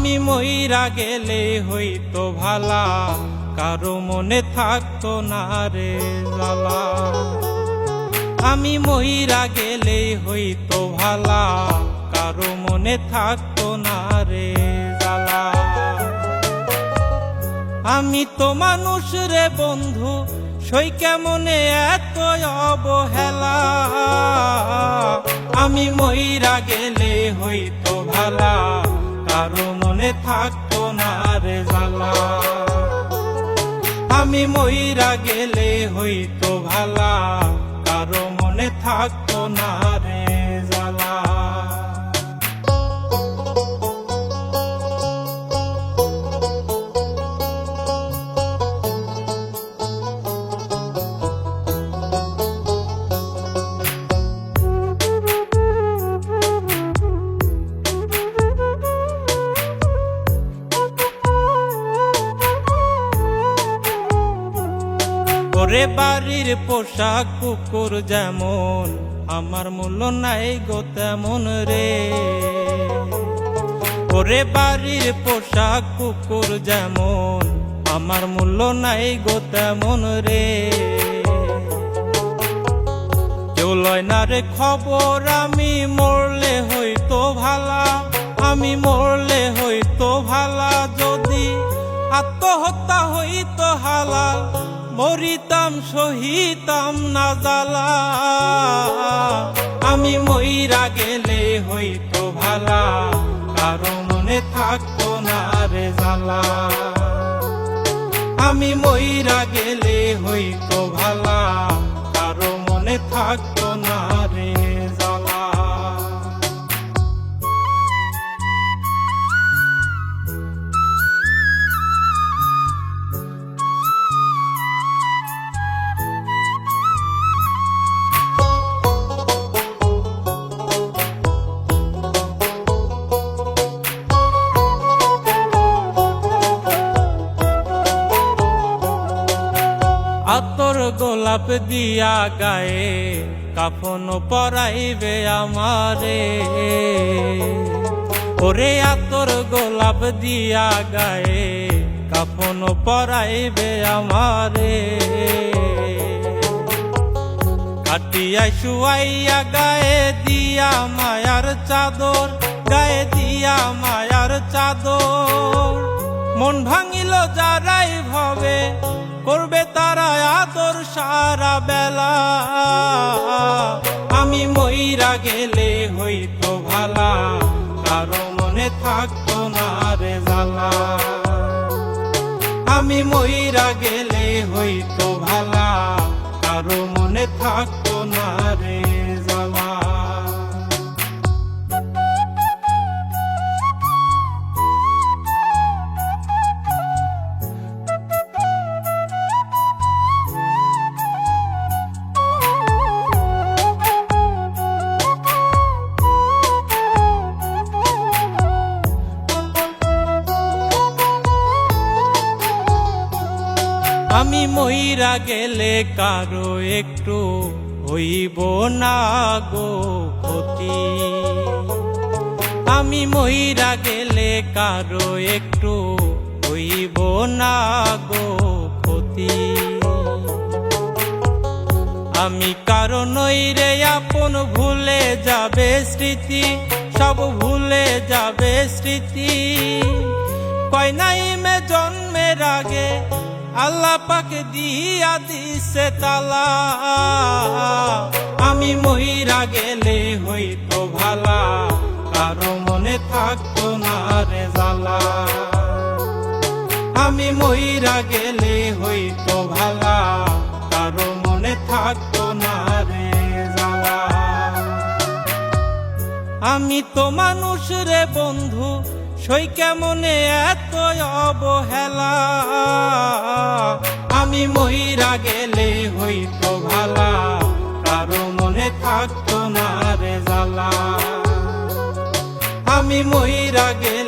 আমি মইরা গেলে হইতো ভালা, কারো মনে থাকতো না রে জ্বালা। আমি মইরা গেলে হইতো ভালা, কারো মনে থাকতো না রে জ্বালা। আমি তো মানুষ রে বন্ধু, সই কেমনে এত অবহেলা। আমি মইরা গেলে হইতো ভালা, কারো মনে থাকতো না রে জ্বালা। আমি মইরা গেলে হইতো ভালা, কারো মনে থাকতো না রে জ্বালা। ওরে বাড়ির পোশাক কুকুর যেমন, আমার মূল্য নাই গো তেমন রে। ওরে বাড়ির পোশাক কুকুর যেমন, আমার মূল্য নাই গো তেমন রে। কেউ লয় না রে খবর, আমি মরলে হইতো ভালা। আমি মরলে হইতো ভালা, যদি আত্মহত্যা হইতো হালাল, মরিতাম সহিতাম না জ্বালা। আমি মইরা গেলে হইতো ভালা, কারো মনে থাকতো না রে জ্বালা। আমি মইরা গেলে হইতো ভালা, কারো মনে থাকতো না রে জ্বালা। আতর গোলাপ দিয়া গায়ে, কাফন পরাইবে আমারে। ওরে আতর গোলাপ দিয়া গায়ে, কাফন পরাইবে আমারে। কাটিয়াই শুয়াইয়া গায়ে দিয়া মায়ার চাদর, গায়ে দিয়া মায়ার চাদর। মন ভাঙিল যারাই ভাবে, করবে তারা আদর সারা বেলা। আমি মইরা গেলে হইতো ভালা, কারো মনে থাকতো না রে জ্বালা। আমি মইরা গেলে হইতো ভালা, কারো মনে থাকতো না রে জ্বালা। আমি মইরা গেলে কারো একটু হইব না গো ক্ষতি। আমি মইরা গেলে কারো একটু হইব না গো ক্ষতি। আমি কারো নই রে আপন, ভুলে যাবে স্মৃতি, সব ভুলে যাবে স্মৃতি। কয় নাই মে জন্মের আগে, আল্লাহ পাক দিয়া দিছে তালা। আমি মইরা গেলে হইতো ভালা, কারো মনে থাকতো না রে জ্বালা। আমি মইরা গেলে হইতো ভালা, কারো মনে থাকতো না রে জ্বালা। আমি তো মানুষ রে বন্ধু, সই কেমনে এত অবহেলা। আমি মইরা গেলে হইতো ভালা, কারো মনে থাকতো না রে জ্বালা। আমি মইরা গেলে